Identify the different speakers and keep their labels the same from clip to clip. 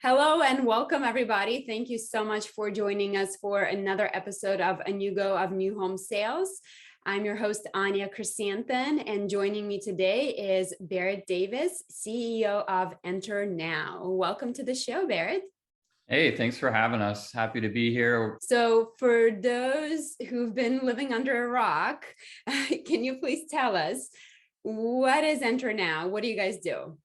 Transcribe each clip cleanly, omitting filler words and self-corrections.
Speaker 1: Hello and welcome everybody. Thank you so much for joining us for another episode of A New Go of New Home Sales. I'm your host, Anya Chrysanthon, and joining me today is Barrett Davis, CEO of NterNow. Welcome to the show, Barrett.
Speaker 2: Hey, thanks for having us. Happy to be here.
Speaker 1: So for those who've been living under a rock, can you please tell us, what is NterNow? What do you guys do?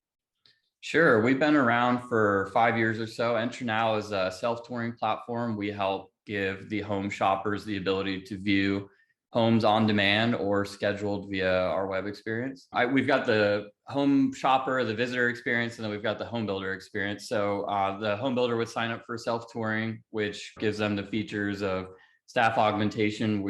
Speaker 2: Sure. We've been around for 5 years or so. NterNow is a self-touring platform. We help give the home shoppers the ability to view homes on demand or scheduled via our web experience. We've got the home shopper, the visitor experience, and then we've got the home builder experience. So the home builder would sign up for self-touring, which gives them the features of staff augmentation.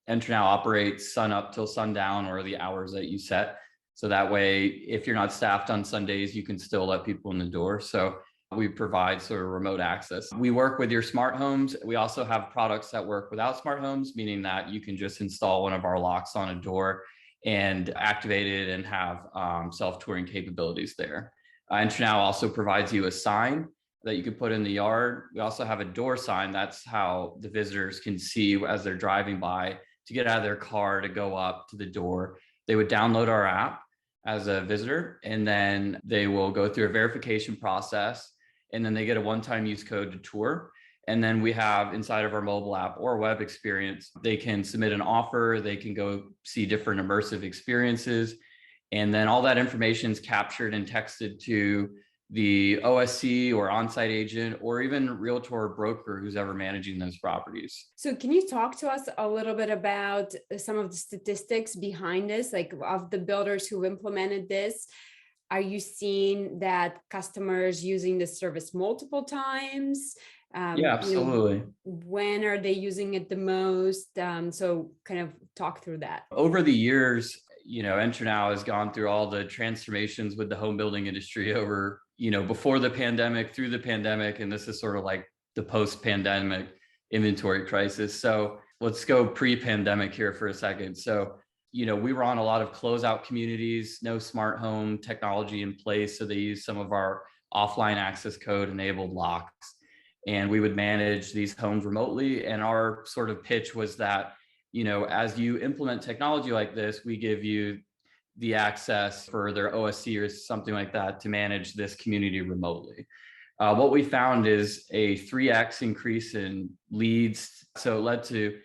Speaker 2: NterNow operates sun up till sundown, or the hours that you set. So that way, if you're not staffed on Sundays, you can still let people in the door. So we provide sort of remote access. We work with your smart homes. We also have products that work without smart homes, meaning that you can just install one of our locks on a door and activate it and have self-touring capabilities there. NterNow also provides you a sign that you can put in the yard. We also have a door sign. That's how the visitors can see as they're driving by to get out of their car to go up to the door. They would download our app as a visitor, and then they will go through a verification process, and then they get a one-time use code to tour. And then we have inside of our mobile app or web experience, they can submit an offer, they can go see different immersive experiences, and then all that information is captured and texted to the OSC or on-site agent, or even realtor or broker who's ever managing those properties.
Speaker 1: So can you talk to us a little bit about some of the statistics behind this, like of the builders who implemented this? Are you seeing that customers using this service multiple times?
Speaker 2: Yeah, absolutely.
Speaker 1: When are they using it the most? So kind of talk through that.
Speaker 2: Over the years, NterNow has gone through all the transformations with the home building industry over, before the pandemic, through the pandemic, and this is sort of like the post-pandemic inventory crisis. So let's go pre-pandemic here for a second. So, we were on a lot of closeout communities, no smart home technology in place. So they use some of our offline access code enabled locks, and we would manage these homes remotely. And our sort of pitch was that, as you implement technology like this, we give you the access for their OSC or something like that to manage this community remotely. What we found is a 3x increase in leads. So it led to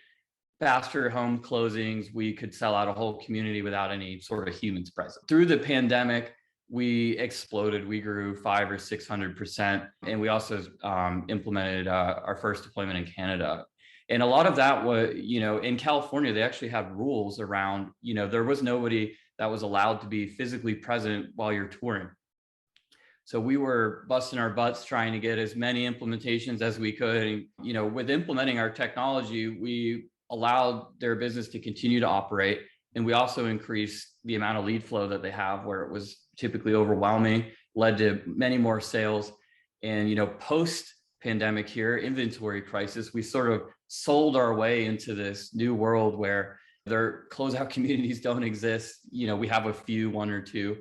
Speaker 2: faster home closings. We could sell out a whole community without any sort of humans present. Through the pandemic, we exploded. We grew 500 or 600%. And we also implemented our first deployment in Canada. And a lot of that was, in California, they actually had rules around, there was nobody that was allowed to be physically present while you're touring. So we were busting our butts trying to get as many implementations as we could. And, with implementing our technology, we allowed their business to continue to operate. And we also increased the amount of lead flow that they have, where it was typically overwhelming, led to many more sales. And, post-pandemic here, inventory crisis, we sort of sold our way into this new world where their closeout communities don't exist. We have a few, one or two.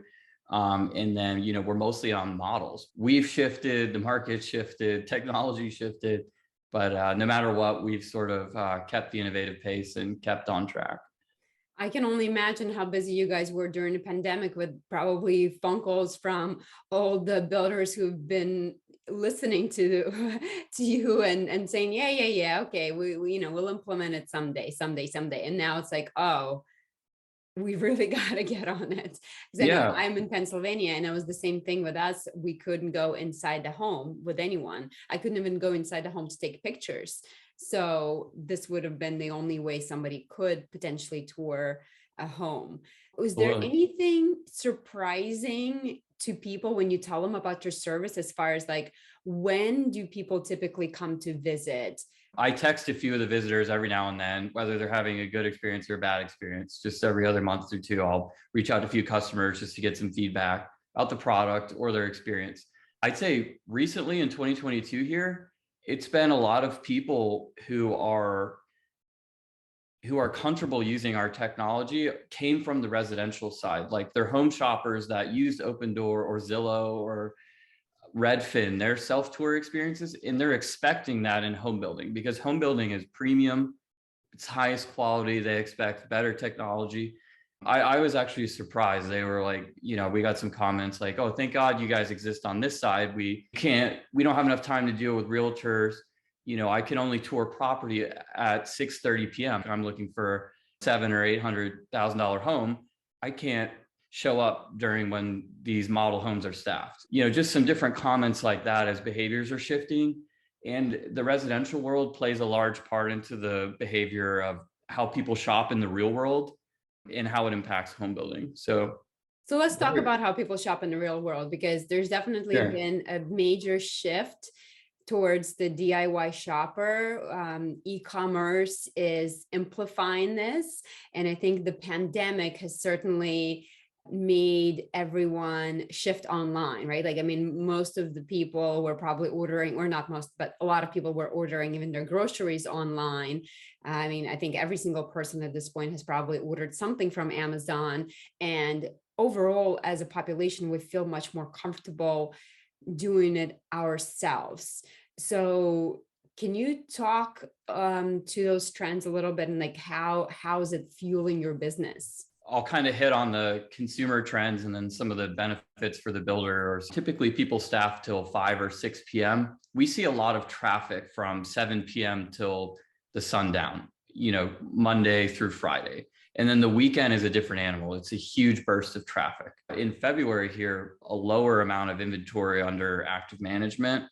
Speaker 2: And then, we're mostly on models. We've shifted, the market shifted, technology shifted, but no matter what, we've sort of kept the innovative pace and kept on track.
Speaker 1: I can only imagine how busy you guys were during the pandemic, with probably phone calls from all the builders who've been listening to you and saying, yeah, okay, we'll implement it someday. And now it's like, oh, we really got to get on it. Because I know I'm in Pennsylvania, and it was the same thing with us. We couldn't go inside the home with anyone. I couldn't even go inside the home to take pictures. So this would have been the only way somebody could potentially tour a home. Was there anything surprising to people when you tell them about your service, as far as like, when do people typically come to visit?
Speaker 2: I text a few of the visitors every now and then, whether they're having a good experience or a bad experience. Just every other month or two, I'll reach out to a few customers just to get some feedback about the product or their experience. I'd say recently in 2022 here, it's been a lot of people who are comfortable using our technology came from the residential side. Like, they're home shoppers that used Open Door or Zillow or Redfin, their self-tour experiences, and they're expecting that in home building because home building is premium, it's highest quality. They expect better technology. I was actually surprised. They were like, we got some comments like, oh, thank God you guys exist on this side. We don't have enough time to deal with realtors. I can only tour property at 6:30 p.m. I'm looking for $700,000 or $800,000 home. I can't show up during when these model homes are staffed. Just some different comments like that as behaviors are shifting. And the residential world plays a large part into the behavior of how people shop in the real world and how it impacts home building. So
Speaker 1: let's talk about how people shop in the real world, because there's definitely
Speaker 2: sure.
Speaker 1: been a major shift towards the DIY shopper. E-commerce is amplifying this. And I think the pandemic has certainly made everyone shift online, right? Like, I mean, most of the people were probably ordering, or not most, but a lot of people were ordering even their groceries online. I mean, I think every single person at this point has probably ordered something from Amazon. And overall, as a population, we feel much more comfortable doing it ourselves. So can you talk to those trends a little bit, and like how is it fueling your business?
Speaker 2: I'll kind of hit on the consumer trends and then some of the benefits for the builder. Typically people staff till 5 or 6 p.m. We see a lot of traffic from 7 p.m. till the sundown, Monday through Friday. And then the weekend is a different animal. It's a huge burst of traffic. In February here, a lower amount of inventory under active management,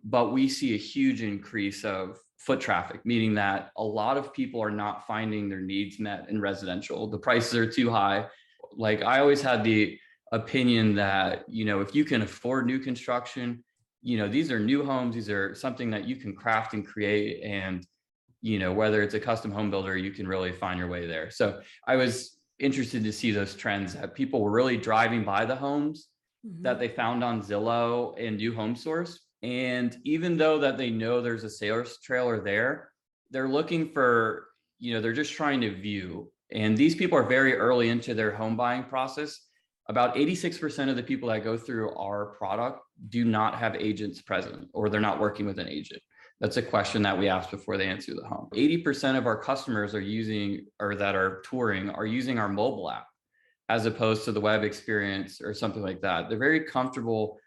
Speaker 2: but we see a huge increase of foot traffic, meaning that a lot of people are not finding their needs met in residential. The prices are too high. Like, I always had the opinion that, if you can afford new construction, these are new homes, these are something that you can craft and create. And, whether it's a custom home builder, you can really find your way there. So I was interested to see those trends, that people were really driving by the homes that they found on Zillow and New Home Source. And even though that they know there's a sales trailer there, they're looking for, they're just trying to view. And these people are very early into their home buying process. About 86% of the people that go through our product do not have agents present, or they're not working with an agent. That's a question that we ask before they answer the home. 80% of our customers are using, or that are touring, are using our mobile app as opposed to the web experience or something like that. They're very comfortable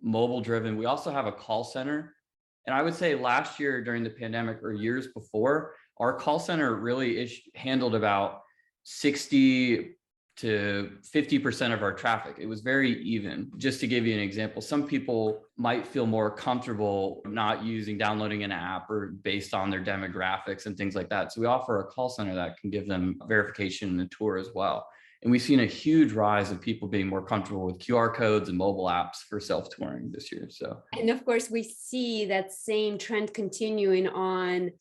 Speaker 2: mobile driven. We also have a call center. And I would say last year during the pandemic, or years before, our call center really handled about 60 to 50% of our traffic. It was very even. Just to give you an example, some people might feel more comfortable not downloading an app, or based on their demographics and things like that. So we offer a call center that can give them verification and a tour as well. And we've seen a huge rise of people being more comfortable with QR codes and mobile apps for self-touring this year. So, and
Speaker 1: of course, we see that same trend continuing on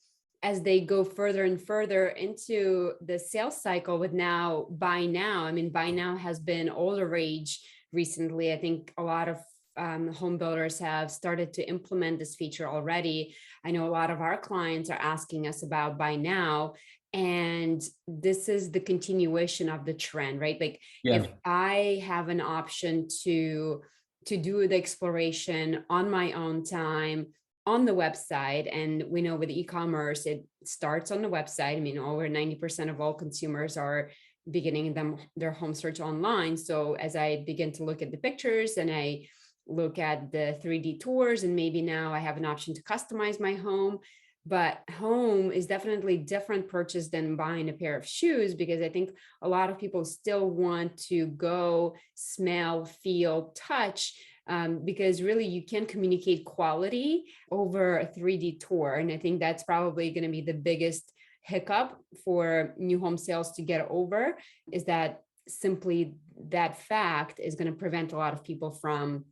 Speaker 1: as they go further and further into the sales cycle with now buy now. I mean, buy now has been all the rage recently. I think a lot of home builders have started to implement this feature already. I know a lot of our clients are asking us about buy now. And this is the continuation of the trend, right? Like, if I have an option to do the exploration on my own time on the website, and we know with e-commerce, it starts on the website. I mean, over 90% of all consumers are beginning their home search online. So as I begin to look at the pictures and I look at the 3D tours, and maybe now I have an option to customize my home. But home is definitely different purchase than buying a pair of shoes, because I think a lot of people still want to go smell, feel, touch, because really you can communicate quality over a 3D tour. And I think that's probably going to be the biggest hiccup for new home sales to get over, is that simply that fact is going to prevent a lot of people from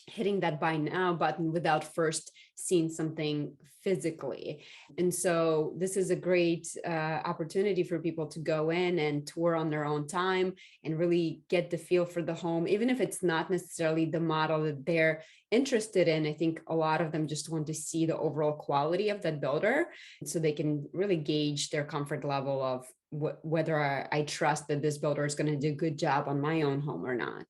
Speaker 1: hitting that buy now button without first seeing something physically. And so this is a great opportunity for people to go in and tour on their own time and really get the feel for the home, even if it's not necessarily the model that they're interested in. I think a lot of them just want to see the overall quality of that builder, so they can really gauge their comfort level of whether I trust that this builder is going to do a good job on my own home or not.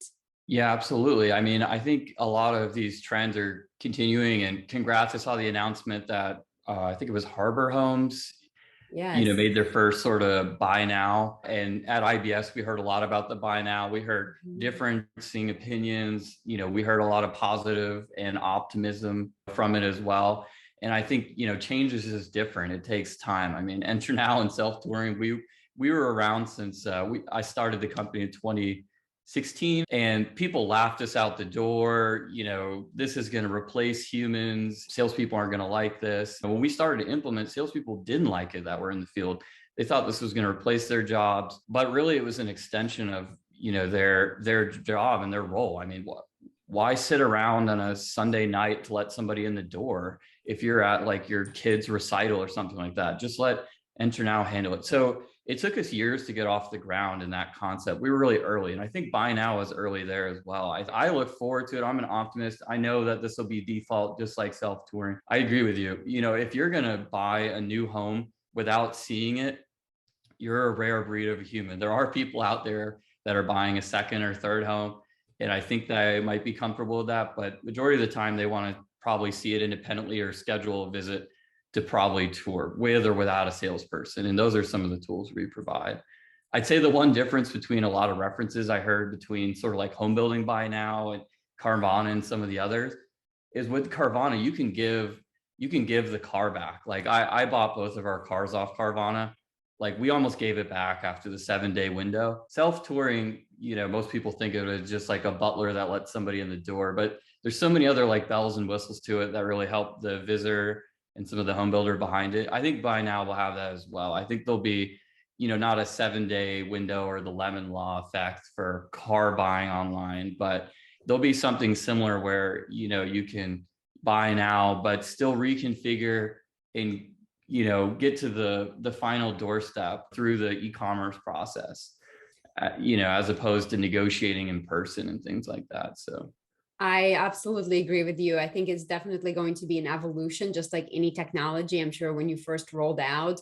Speaker 2: Yeah, absolutely. I mean, I think a lot of these trends are continuing, and congrats. I saw the announcement that I think it was Harbor Homes,
Speaker 1: Yes.
Speaker 2: made their first sort of buy now. And at IBS, we heard a lot about the buy now. We heard
Speaker 1: Mhm.
Speaker 2: differing opinions. We heard a lot of positive and optimism from it as well. And I think, change is just different. It takes time. I mean, Enter Now and SelfTouring, we were around since I started the company in 2016, and people laughed us out the door. This is going to replace humans. Salespeople aren't going to like this. And when we started to implement, salespeople didn't like it that were in the field. They thought this was going to replace their jobs, but really it was an extension of their job and their role. I mean, why sit around on a Sunday night to let somebody in the door if you're at like your kid's recital or something like that? Just let Enter Now handle it. So it took us years to get off the ground in that concept. We were really early. And I think buy now was early there as well. I look forward to it. I'm an optimist. I know that this will be default, just like self-touring. I agree with you. If you're going to buy a new home without seeing it, you're a rare breed of a human. There are people out there that are buying a second or third home, and I think they might be comfortable with that. But majority of the time, they want to probably see it independently or schedule a visit to probably tour with or without a salesperson. And those are some of the tools we provide. I'd say the one difference between a lot of references I heard between sort of like home building buy now and Carvana and some of the others is with Carvana, you can give the car back. Like I bought both of our cars off Carvana. Like we almost gave it back after the 7-day window. Self-touring, most people think of it as just like a butler that lets somebody in the door, but there's so many other like bells and whistles to it that really help the visitor and some of the home builder behind it. I think buy now will have that as well. I think there'll be, not a 7-day window or the lemon law effect for car buying online, but there'll be something similar where, you can buy now, but still reconfigure and, get to the final doorstep through the e-commerce process, as opposed to negotiating in person and things like that. So
Speaker 1: I absolutely agree with you. I think it's definitely going to be an evolution, just like any technology. I'm sure when you first rolled out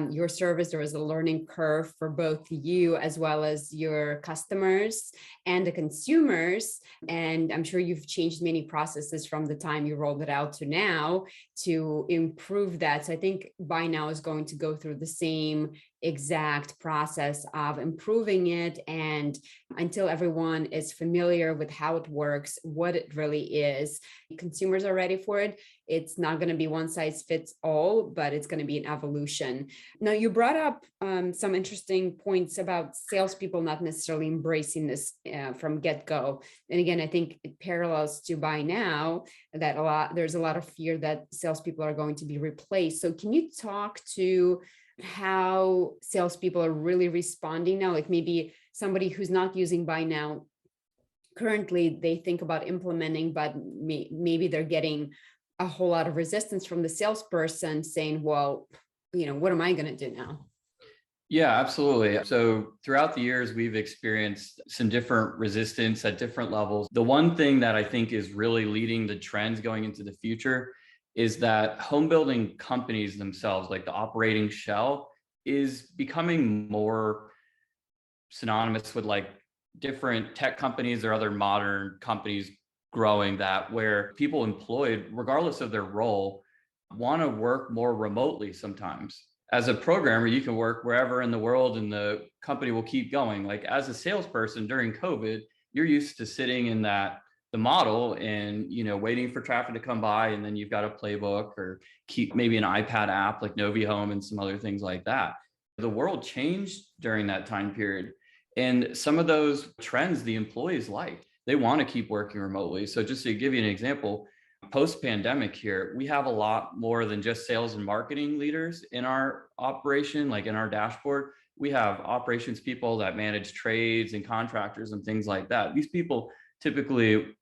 Speaker 1: your service, there was a learning curve for both you as well as your customers and the consumers. And I'm sure you've changed many processes from the time you rolled it out to now to improve that. So I think buy now is going to go through the same exact process of improving it, and until everyone is familiar with how it works, what it really is, consumers are ready for it. It's not going to be one size fits all, but it's going to be an evolution. Now, you brought up some interesting points about salespeople not necessarily embracing this from get-go. And again, I think it parallels to buy now that there's a lot of fear that salespeople are going to be replaced. So can you talk to how salespeople are really responding now? Like maybe somebody who's not using buy now currently, they think about implementing, but maybe they're getting a whole lot of resistance from the salesperson saying, well, what am I going to do now?
Speaker 2: yeah, absolutely. So throughout the years, we've experienced some different resistance at different levels. The one thing that I think is really leading the trends going into the future is that home building companies themselves, like the operating shell, is becoming more synonymous with like different tech companies or other modern companies growing, that where people employed, regardless of their role, want to work more remotely sometimes. As a programmer, you can work wherever in the world and the company will keep going. Like as a salesperson during COVID, you're used to sitting in the model and, waiting for traffic to come by. And then you've got a playbook or keep maybe an iPad app like Novi Home and some other things like that. The world changed during that time period. And some of those trends the employees like. They want to keep working remotely. So just to give you an example, post-pandemic here, we have a lot more than just sales and marketing leaders in our operation, like in our dashboard. We have operations people that manage trades and contractors and things like that. These people typically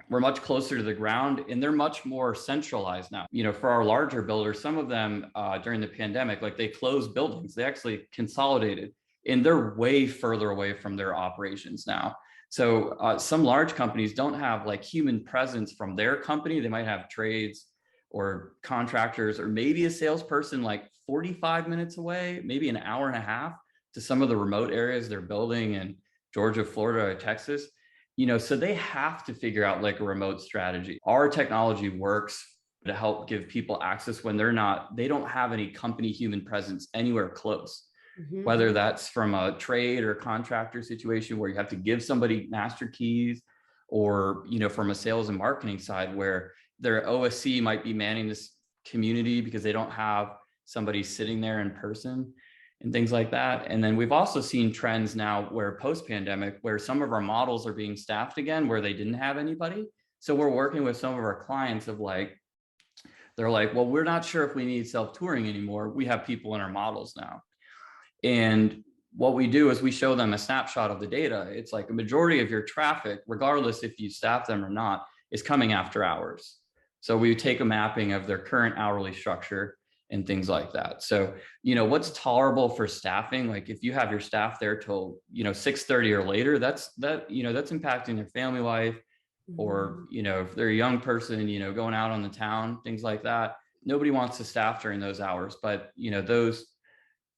Speaker 2: were much closer to the ground, and they're much more centralized now. For our larger builders, some of them during the pandemic, like they closed buildings, they actually consolidated, and they're way further away from their operations now. So some large companies don't have like human presence from their company. They might have trades or contractors or maybe a salesperson like 45 minutes away, maybe an hour and a half to some of the remote areas they're building in Georgia, Florida, or Texas. So they have to figure out like a remote strategy. Our technology works to help give people access when they don't have any company human presence anywhere close,
Speaker 1: Mhm.
Speaker 2: whether that's from a trade or contractor situation where you have to give somebody master keys, or, from a sales and marketing side where their OSC might be manning this community because they don't have somebody sitting there in person and things like that. And then we've also seen trends now where post-pandemic, where some of our models are being staffed again, where they didn't have anybody. So we're working with some of our clients of like, they're like, well, we're not sure if we need self-touring anymore. We have people in our models now. And what we do is we show them a snapshot of the data. It's like a majority of your traffic, regardless if you staff them or not, is coming after hours. So we take a mapping of their current hourly structure and things like that. So, what's tolerable for staffing, like if you have your staff there till, 6:30 or later, that's impacting their family life, or,
Speaker 1: Mhm.
Speaker 2: if they're a young person, going out on the town, things like that. Nobody wants to staff during those hours, but, those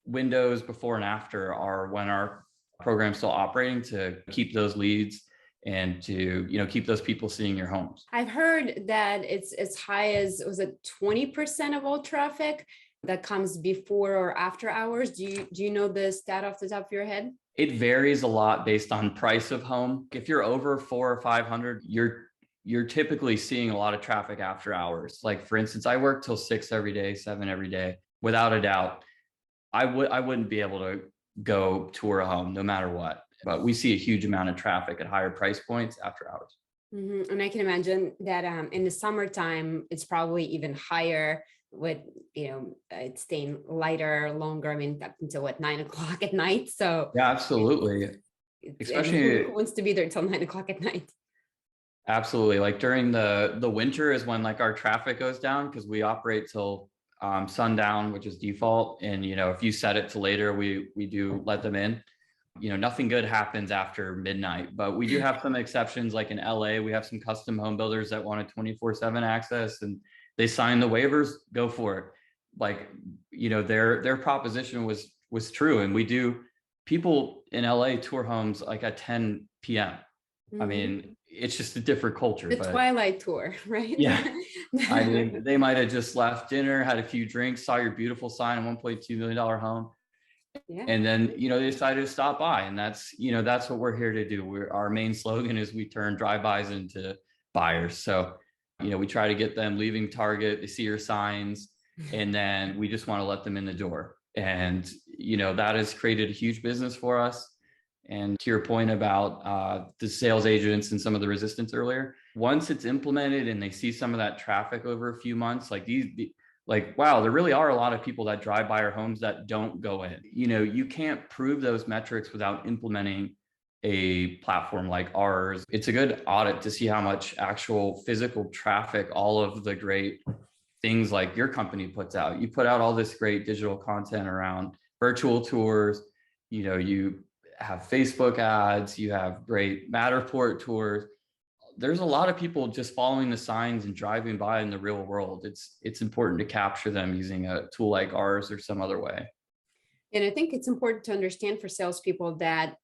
Speaker 2: windows before and after are when our program's still operating to keep those leads and to, keep those people seeing your homes.
Speaker 1: I've heard that it's as high as, was it 20% of all traffic that comes before or after hours? Do you know the stat off the top of your head?
Speaker 2: It varies a lot based on price of home. If you're over 400 or 500, you're typically seeing a lot of traffic after hours. Like for instance, I work till 6 every day, 7 every day. Without a doubt, I wouldn't be able to go tour a home no matter what. But we see a huge amount of traffic at higher price points after hours.
Speaker 1: Mhm. And I can imagine that in the summertime, it's probably even higher with, it's staying lighter longer. I mean, up until what, 9 o'clock at night. So
Speaker 2: Yeah,
Speaker 1: it's,
Speaker 2: absolutely.
Speaker 1: and who
Speaker 2: Especially,
Speaker 1: wants to be there till 9 o'clock at night?
Speaker 2: absolutely. Like during the winter is when like our traffic goes down because we operate till sundown, which is default. And if you set it to later, we do let them in. Nothing good happens after midnight, but we do have some exceptions. Like in LA, we have some custom home builders that want a 24/7 access, and they sign the waivers, go for it. Like, their proposition was true. And we do, people in LA tour homes like at 10 p.m. I
Speaker 1: Mhm.
Speaker 2: mean, it's just a different culture,
Speaker 1: The
Speaker 2: but
Speaker 1: Twilight Tour, right?
Speaker 2: yeah, I mean, they might have just left dinner, had a few drinks, saw your beautiful sign, a $1.2 million home,
Speaker 1: Yeah.
Speaker 2: and then they decided to stop by. And that's what we're here to do. Our main slogan is we turn drive-bys into buyers. So we try to get them leaving Target, they see your signs, and then we just want to let them in the door. And that has created a huge business for us. And to your point about the sales agents and some of the resistance earlier, once it's implemented and they see some of that traffic over a few months, like, wow, there really are a lot of people that drive by our homes that don't go in. You can't prove those metrics without implementing a platform like ours. It's a good audit to see how much actual physical traffic all of the great things like your company puts out. You put out all this great digital content around virtual tours. You have Facebook ads, you have great Matterport tours. There's a lot of people just following the signs and driving by in the real world. It's important to capture them using a tool like ours or some other way.
Speaker 1: And I think it's important to understand for salespeople that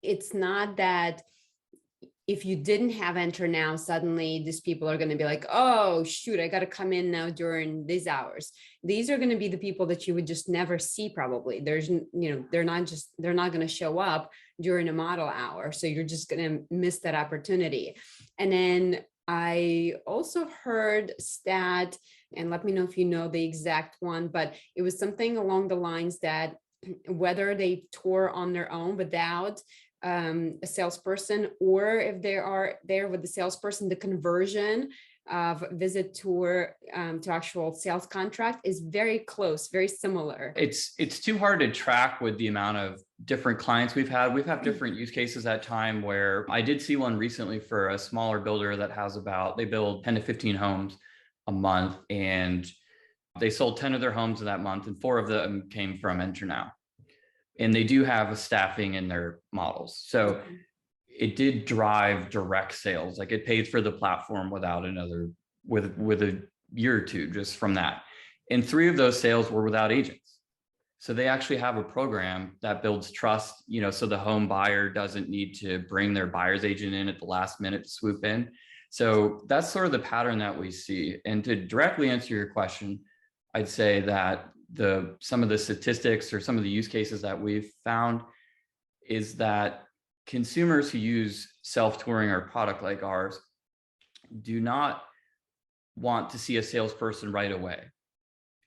Speaker 1: it's not that if you didn't have Enter Now, suddenly these people are going to be like, oh, shoot, I got to come in now during these hours. These are going to be the people that you would just never see probably. They're not going to show up during a model hour. So you're just going to miss that opportunity. And then I also heard stat, and let me know if you know the exact one, but it was something along the lines that whether they tour on their own without a salesperson, or if they are there with the salesperson, the conversion of visit tour to actual sales contract is very close, very similar.
Speaker 2: It's too hard to track with the amount of different clients we've had. We've had different use cases at time where I did see one recently for a smaller builder that they build 10 to 15 homes a month, and they sold 10 of their homes in that month, and 4 of them came from NterNow. And they do have a staffing in their models. So it did drive direct sales. Like it paid for the platform with a year or two just from that. And 3 of those sales were without agents. So they actually have a program that builds trust, so the home buyer doesn't need to bring their buyer's agent in at the last minute to swoop in. So that's sort of the pattern that we see. And to directly answer your question, I'd say that some of the statistics or some of the use cases that we've found is that consumers who use self-touring or a product like ours do not want to see a salesperson right away.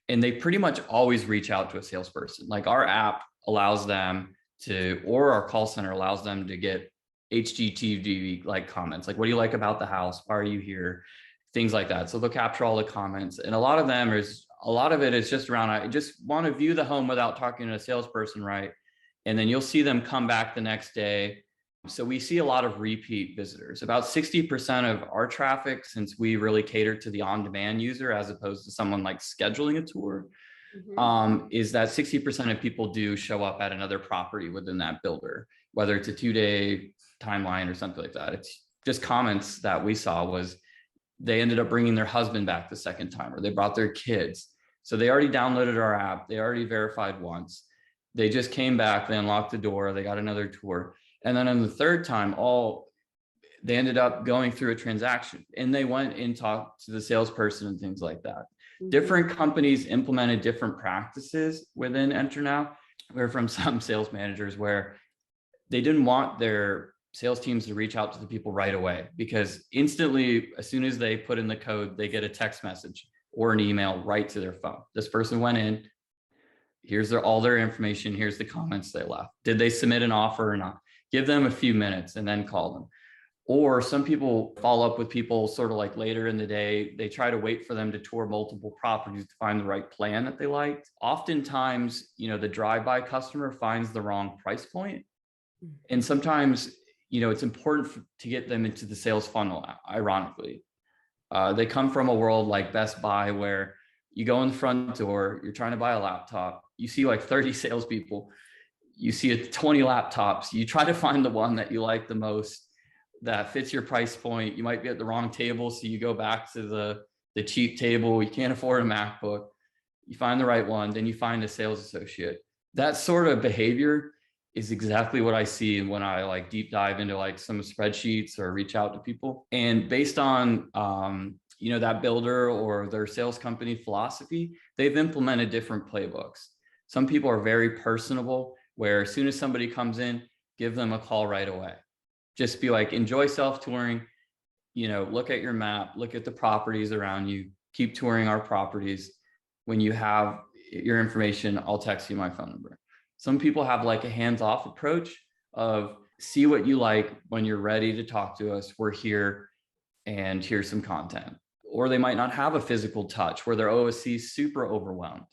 Speaker 2: And they pretty much always reach out to a salesperson. Like our app allows them to, or our call center allows them to get HGTV like comments, like, what do you like about the house? Why are you here? Things like that. So they'll capture all the comments. And a lot of it is just around, I just want to view the home without talking to a salesperson, right? And then you'll see them come back the next day. So we see a lot of repeat visitors. About 60% of our traffic, since we really cater to the on-demand user as opposed to someone like scheduling a tour, is that 60% of people do show up at another property within that builder, whether it's a 2-day timeline or something like that. It's just comments that we saw was they ended up bringing their husband back the second time, or they brought their kids. So they already downloaded our app. They already verified once. They just came back, they unlocked the door, they got another tour. And then on the third time, they ended up going through a transaction and they went and talked to the salesperson and things like that. Different companies implemented different practices within NterNow. We heard from some sales managers where they didn't want their sales teams to reach out to the people right away, because instantly, as soon as they put in the code, they get a text message or an email right to their phone. This person went in, here's all their information, here's the comments they left. Did they submit an offer or not? Give them a few minutes and then call them. Or some people follow up with people sort of like later in the day. They try to wait for them to tour multiple properties to find the right plan that they liked. Oftentimes, the drive-by customer finds the wrong price point. And sometimes, it's important to get them into the sales funnel, ironically. They come from a world like Best Buy where you go in the front door, you're trying to buy a laptop, you see like 30 salespeople, you see 20 laptops, you try to find the one that you like the most, that fits your price point. You might be at the wrong table, so you go back to the cheap table. You can't afford a MacBook. You find the right one, then you find a sales associate. That sort of behavior is exactly what I see when I like deep dive into like some spreadsheets or reach out to people. And based on that builder or their sales company philosophy, they've implemented different playbooks. Some people are very personable, where as soon as somebody comes in, give them a call right away. Just be like, enjoy self-touring, look at your map, look at the properties around you, keep touring our properties. When you have your information, I'll text you my phone number. Some people have like a hands-off approach of see what you like. When you're ready to talk to us, we're here and here's some content. Or they might not have a physical touch, where their OSC is super overwhelmed,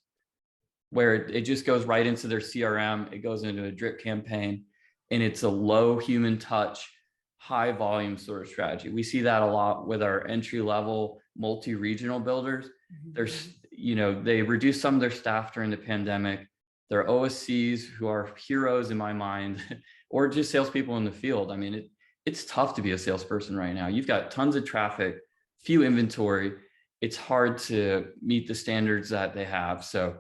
Speaker 2: where it just goes right into their CRM. It goes into a drip campaign, and it's a low human touch, high volume sort of strategy. We see that a lot with our entry level multi-regional builders. There's, they reduced some of their staff during the pandemic. Their OSCs, who are heroes in my mind, or just salespeople in the field. I mean, it's tough to be a salesperson right now. You've got tons of traffic, few inventory. It's hard to meet the standards that they have. So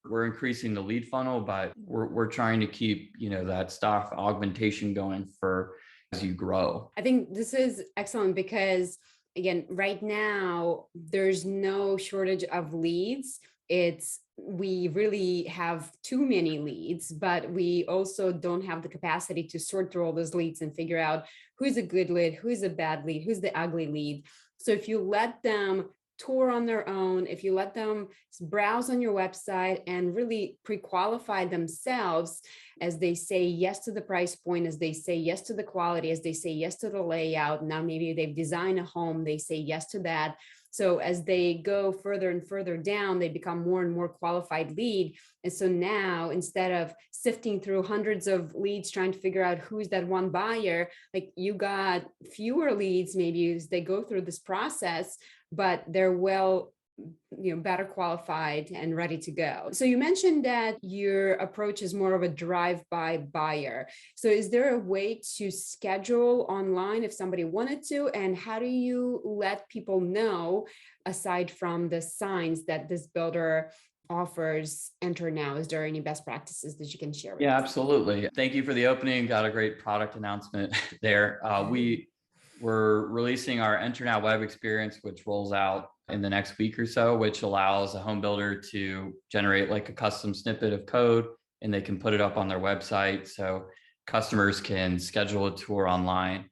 Speaker 2: we're increasing the lead funnel, but we're trying to keep, that staff augmentation going for as you grow.
Speaker 1: I think this is excellent because, again, right now, there's no shortage of leads. We really have too many leads, but we also don't have the capacity to sort through all those leads and figure out who's a good lead, who's a bad lead, who's the ugly lead. So if you let them tour on their own, if you let them browse on your website and really pre-qualify themselves, as they say yes to the price point, as they say yes to the quality, as they say yes to the layout, now maybe they've designed a home, they say yes to that. So as they go further and further down, they become more and more qualified lead. And so now, instead of sifting through hundreds of leads, trying to figure out who's that one buyer, like you got fewer leads, maybe as they go through this process, but they're better qualified and ready to go. So you mentioned that your approach is more of a drive-by buyer. So is there a way to schedule online if somebody wanted to? And how do you let people know, aside from the signs, that this builder offers Enter Now? Is there any best practices that you can share with
Speaker 2: Yeah,
Speaker 1: us?
Speaker 2: absolutely. Thank you for the opening. Got a great product announcement there. We were releasing our Enter Now web experience, which rolls out in the next week or so, which allows a home builder to generate like a custom snippet of code and they can put it up on their website. So customers can schedule a tour online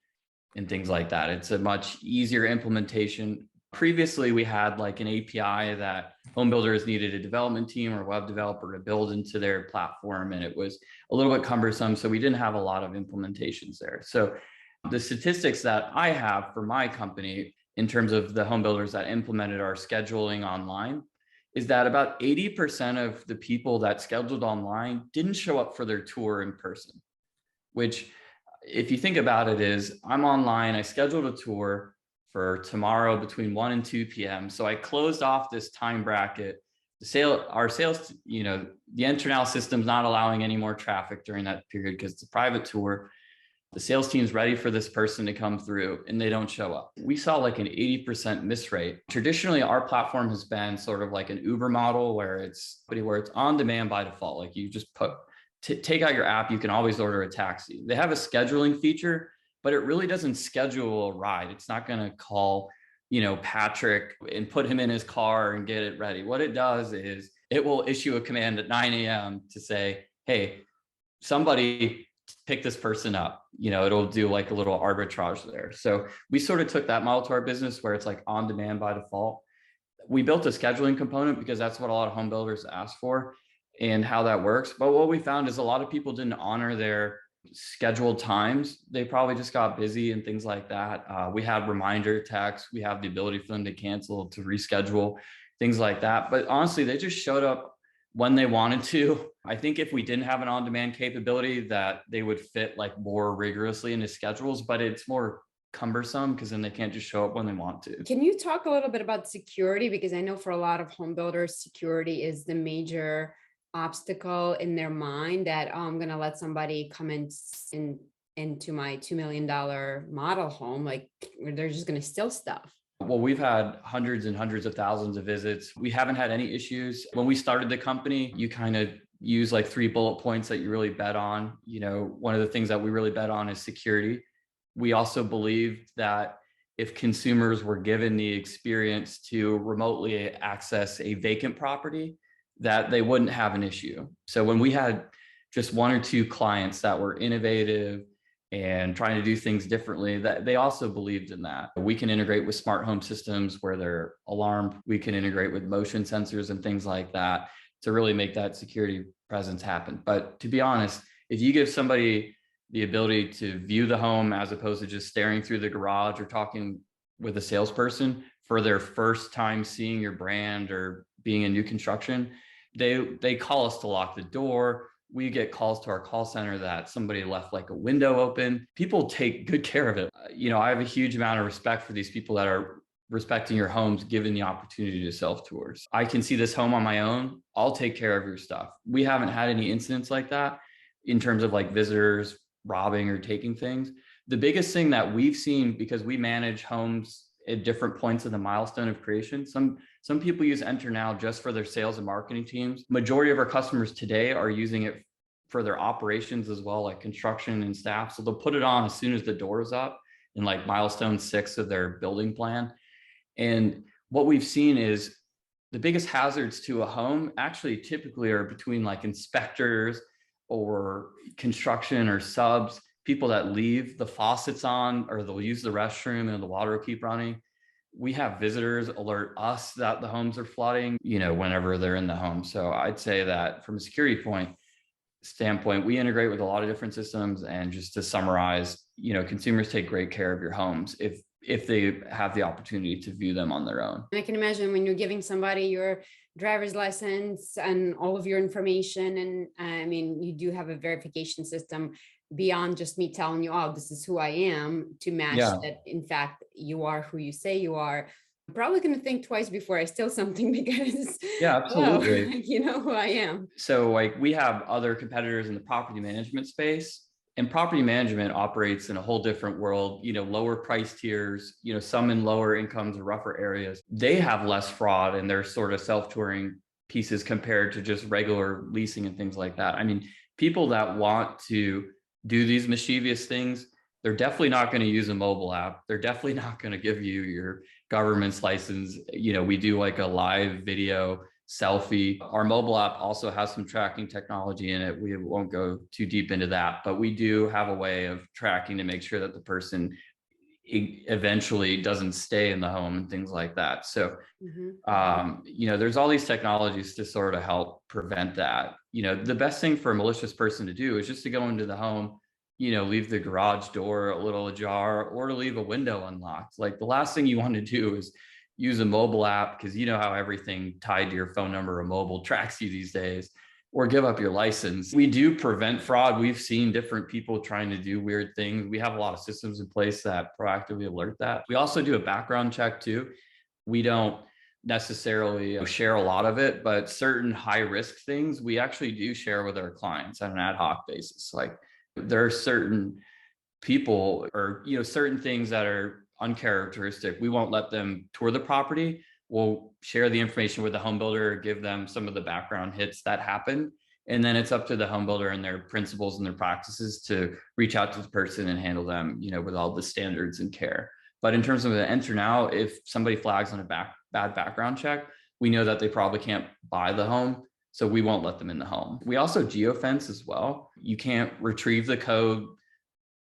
Speaker 2: and things like that. It's a much easier implementation. Previously, we had like an API that home builders needed a development team or web developer to build into their platform, and it was a little bit cumbersome. So we didn't have a lot of implementations there. So the statistics that I have for my company in terms of the home builders that implemented our scheduling online is that about 80% of the people that scheduled online didn't show up for their tour in person, which if you think about it is I'm online, I scheduled a tour for tomorrow between 1 and 2 p.m. So I closed off this time bracket. Our sales, the internal system's not allowing any more traffic during that period because it's a private tour. The sales team's ready for this person to come through and they don't show up. We saw like an 80% miss rate. Traditionally, our platform has been sort of like an Uber model where it's on demand by default. Like you just take out your app, you can always order a taxi. They have a scheduling feature, but it really doesn't schedule a ride. It's not going to call, Patrick and put him in his car and get it ready. What it does is it will issue a command at 9 a.m. to say, hey, somebody pick this person up. It'll do like a little arbitrage there. So we sort of took that model to our business where it's like on demand by default. We built a scheduling component because that's what a lot of home builders ask for and how that works. But what we found is a lot of people didn't honor their scheduled times. They probably just got busy and things like that. We had reminder texts. We have the ability for them to cancel, to reschedule, things like that. But honestly, they just showed up when they wanted to. I think if we didn't have an on-demand capability that they would fit like more rigorously into schedules, but it's more cumbersome because then they can't just show up when they want to.
Speaker 1: Can you talk a little bit about security? Because I know for a lot of home builders, security is the major obstacle in their mind that, oh, I'm going to let somebody come into my $2 million model home. Like they're just going to steal stuff.
Speaker 2: Well, we've had hundreds and hundreds of thousands of visits. We haven't had any issues. When we started the company, you kind of use like 3 bullet points that you really bet on. One of the things that we really bet on is security. We also believed that if consumers were given the experience to remotely access a vacant property, that they wouldn't have an issue. So when we had just 1 or 2 clients that were innovative and trying to do things differently, that they also believed in that. We can integrate with smart home systems where they're alarmed. We can integrate with motion sensors and things like that to really make that security presence happen. But to be honest, if you give somebody the ability to view the home as opposed to just staring through the garage or talking with a salesperson for their first time seeing your brand or being in new construction, they call us to lock the door. We get calls to our call center that somebody left like a window open. People take good care of it. I have a huge amount of respect for these people that are respecting your homes, given the opportunity to self-tours. I can see this home on my own. I'll take care of your stuff. We haven't had any incidents like that in terms of like visitors robbing or taking things. The biggest thing that we've seen, because we manage homes at different points of the milestone of creation, some people use Enter Now just for their sales and marketing teams. Majority of our customers today are using it for their operations as well, like construction and staff. So they'll put it on as soon as the door is up in like milestone 6 of their building plan. And what we've seen is the biggest hazards to a home actually typically are between like inspectors or construction or subs, people that leave the faucets on or they'll use the restroom and the water will keep running. We have visitors alert us that the homes are flooding, whenever they're in the home. So I'd say that from a security standpoint, we integrate with a lot of different systems. And just to summarize, consumers take great care of your homes if they have the opportunity to view them on their own.
Speaker 1: I can imagine when you're giving somebody your driver's license and all of your information, and I mean, you do have a verification system beyond just me telling you, oh, this is who I am, to match that, in fact, you are who you say you are. I'm probably going to think twice before I steal something because,
Speaker 2: yeah, absolutely.
Speaker 1: Well, you know who I am.
Speaker 2: So like we have other competitors in the property management space, and property management operates in a whole different world, lower price tiers, some in lower incomes or rougher areas. They have less fraud in their sort of self-touring pieces compared to just regular leasing and things like that. I mean, people that want to do these mischievous things, they're definitely not going to use a mobile app. They're definitely not going to give you your government's license. You know, we do like a live video selfie. Our mobile app also has some tracking technology in it. We won't go too deep into that, but we do have a way of tracking to make sure that the person eventually doesn't stay in the home and things like that. So, you know, there's all these technologies to sort of help prevent that. You know, the best thing for a malicious person to do is just to go into the home, you know, leave the garage door a little ajar or to leave a window unlocked. Like the last thing you want to do is use a mobile app, because you know how everything tied to your phone number or mobile tracks you these days, or give up your license. We do prevent fraud. We've seen different people trying to do weird things. We have a lot of systems in place that proactively alert that. We also do a background check too. We don't necessarily share a lot of it, but certain high risk things we actually do share with our clients on an ad hoc basis. Like there are certain people or, you know, certain things that are uncharacteristic. We won't let them tour the property. We'll share the information with the home builder, give them some of the background hits that happen. And then it's up to the home builder and their principals and their practices to reach out to the person and handle them, you know, with all the standards and care. But in terms of the Enter Now, if somebody flags on a bad background check, we know that they probably can't buy the home. So we won't let them in the home. We also geofence as well. You can't retrieve the code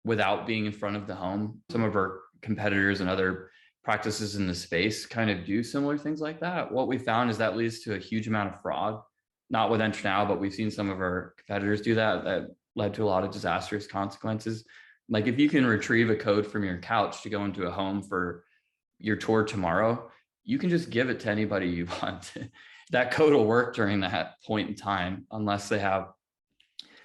Speaker 2: without being in front of the home. Some of our competitors and other practices in the space kind of do similar things like that. What we found is that leads to a huge amount of fraud, not with NterNow, but we've seen some of our competitors do that. That led to a lot of disastrous consequences. Like if you can retrieve a code from your couch to go into a home for your tour tomorrow, you can just give it to anybody you want. That code will work during that point in time, unless they have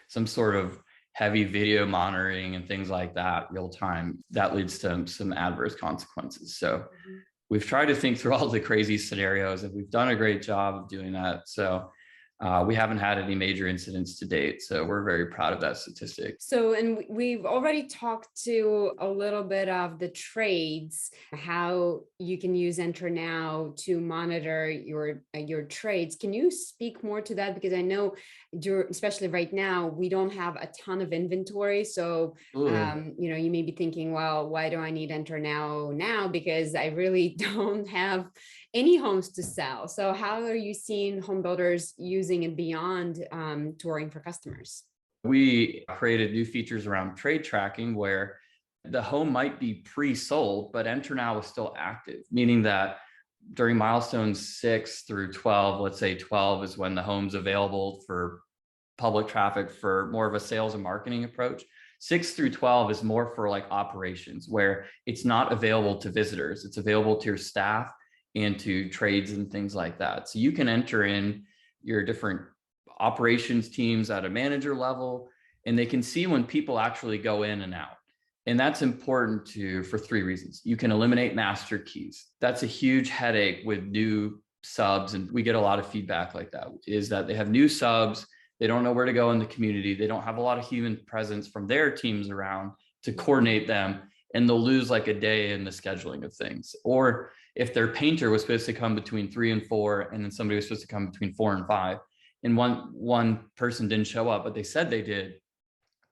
Speaker 2: some sort of heavy video monitoring and things like that real time. That leads to some adverse consequences. So we've tried to think through all the crazy scenarios, and we've done a great job of doing that. So we haven't had any major incidents to date. So we're very proud of that statistic.
Speaker 1: So, and we've already talked to a little bit of the trades, how you can use NterNow to monitor your trades. Can you speak more to that? Because I know, especially right now, we don't have a ton of inventory. So, you know, you may be thinking, well, why do I need NterNow now? Because I really don't have any homes to sell. So how are you seeing home builders using it beyond touring for customers?
Speaker 2: We created new features around trade tracking where the home might be pre-sold, but NterNow is still active, meaning that during milestones 6 through 12, let's say 12 is when the home's available for public traffic for more of a sales and marketing approach. 6 through 12 is more for like operations, where it's not available to visitors. It's available to your staff and to trades and things like that. So you can enter in your different operations teams at a manager level, and they can see when people actually go in and out. And that's important for 3 reasons. You can eliminate master keys. That's a huge headache with new subs. And we get a lot of feedback like that, is that they have new subs. They don't know where to go in the community. They don't have a lot of human presence from their teams around to coordinate them. And they'll lose like a day in the scheduling of things. Or if their painter was supposed to come between 3 and 4, and then somebody was supposed to come between 4 and 5, and one person didn't show up, but they said they did,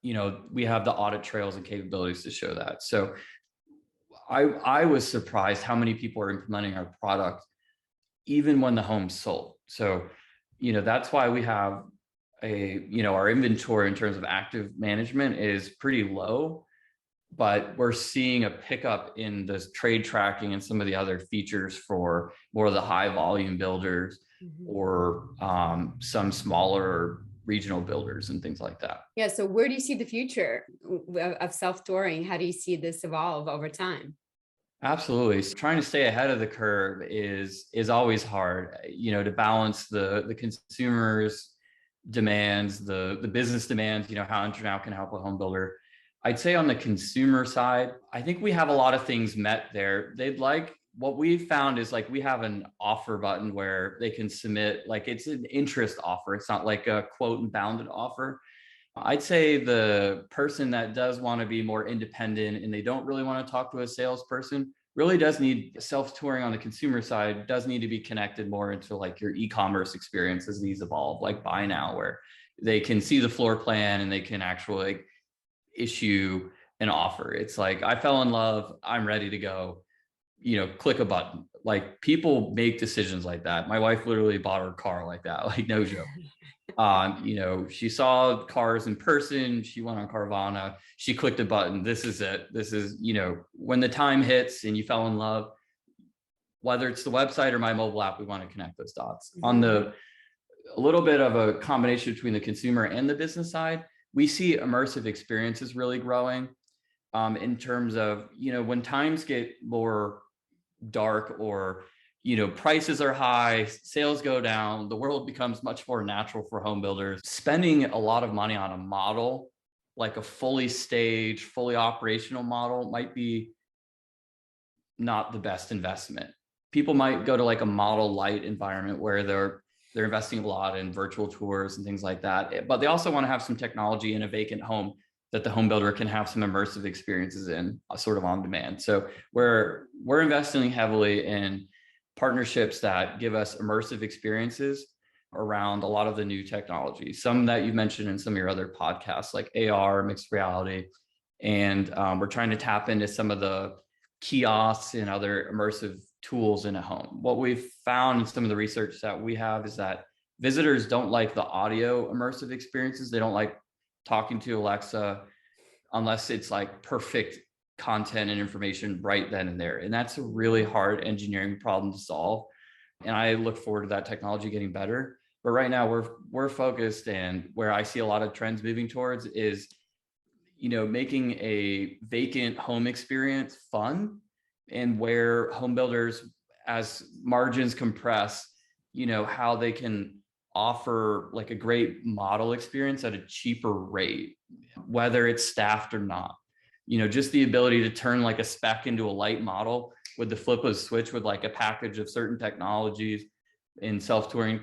Speaker 2: you know, we have the audit trails and capabilities to show that. So I was surprised how many people are implementing our product, even when the home's sold. So, you know, that's why we have our inventory in terms of active management is pretty low, but we're seeing a pickup in the trade tracking and some of the other features for more of the high volume builders or some smaller regional builders and things like that.
Speaker 1: Yeah. So where do you see the future of self-touring? How do you see this evolve over time?
Speaker 2: Absolutely. So trying to stay ahead of the curve is always hard, you know, to balance the consumers' demands, the business demands, you know, how NterNow can help a home builder. I'd say on the consumer side, I think we have a lot of things met there. What we found is like we have an offer button where they can submit, like it's an interest offer. It's not like a quote and bounded offer. I'd say the person that does want to be more independent and they don't really want to talk to a salesperson, really does need self-touring on the consumer side, does need to be connected more into like your e-commerce experience as these evolve, like buy now, where they can see the floor plan and they can actually like issue an offer. It's like, I fell in love, I'm ready to go, click a button. Like people make decisions like that. My wife literally bought her car like that, like no joke. She saw cars in person. She went on Carvana. She clicked a button. This is it. This is, when the time hits and you fell in love, whether it's the website or my mobile app, we want to connect those dots. On a little bit of a combination between the consumer and the business side, we see immersive experiences really growing in terms of, when times get more dark or prices are high, sales go down, the world becomes much more natural for home builders. Spending a lot of money on a model, like a fully staged, fully operational model, might be not the best investment. People might go to like a model light environment where they're investing a lot in virtual tours and things like that, but they also want to have some technology in a vacant home that the home builder can have some immersive experiences in, sort of on demand. So we're investing heavily in partnerships that give us immersive experiences around a lot of the new technology, some that you mentioned in some of your other podcasts, like AR, mixed reality. And we're trying to tap into some of the kiosks and other immersive tools in a home. What we've found in some of the research that we have is that visitors don't like the audio immersive experiences. They don't like talking to Alexa unless it's like perfect content and information right then and there. And that's a really hard engineering problem to solve. And I look forward to that technology getting better. But right now we're focused, and where I see a lot of trends moving towards is, making a vacant home experience fun, and where home builders, as margins compress, how they can offer like a great model experience at a cheaper rate, whether it's staffed or not. Just the ability to turn like a spec into a light model with the flip of a switch, with like a package of certain technologies in self-touring,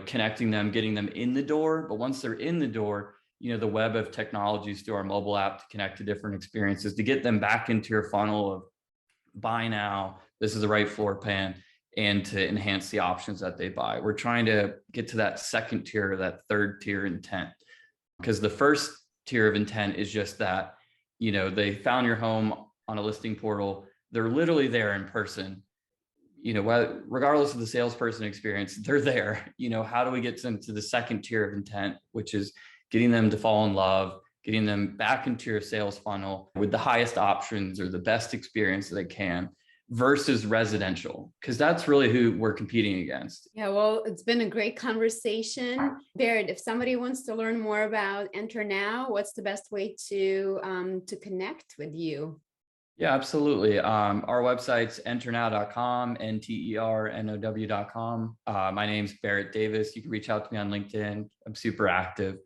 Speaker 2: connecting them, getting them in the door. But once they're in the door, the web of technologies through our mobile app to connect to different experiences, to get them back into your funnel of buy now, this is the right floor plan, and to enhance the options that they buy. We're trying to get to that second tier, that third tier intent, because the first tier of intent is just that, they found your home on a listing portal. They're literally there in person, regardless of the salesperson experience, they're there. How do we get them to the second tier of intent, which is getting them to fall in love, getting them back into your sales funnel with the highest options or the best experience that they can, versus residential, because that's really who we're competing against.
Speaker 1: Yeah, well, it's been a great conversation. Barrett, if somebody wants to learn more about NterNow, what's the best way to connect with you?
Speaker 2: Yeah, absolutely. Our website's NterNow.com, NterNow.com. My name's Barrett Davis. You can reach out to me on LinkedIn. I'm super active,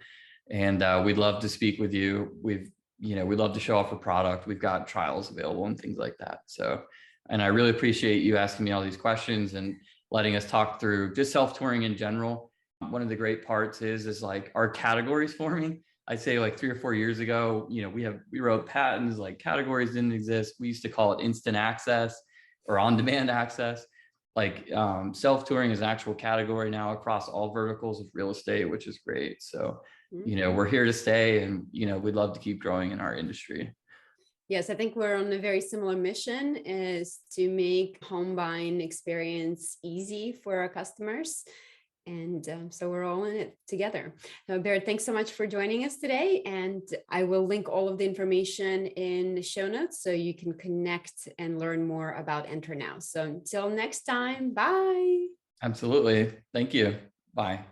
Speaker 2: and we'd love to speak with you. We'd love to show off a product. We've got trials available and things like that. So, and I really appreciate you asking me all these questions and letting us talk through just self-touring in general. One of the great parts is like our categories forming. I'd say like 3 or 4 years ago, we wrote patents, like categories didn't exist. We used to call it instant access or on-demand access. Like self-touring is an actual category now across all verticals of real estate, which is great. So, we're here to stay, and, we'd love to keep growing in our industry.
Speaker 1: Yes, I think we're on a very similar mission, is to make home buying experience easy for our customers. And so we're all in it together. Now, Barrett, thanks so much for joining us today. And I will link all of the information in the show notes so you can connect and learn more about NterNow. So until next time, bye.
Speaker 2: Absolutely. Thank you. Bye.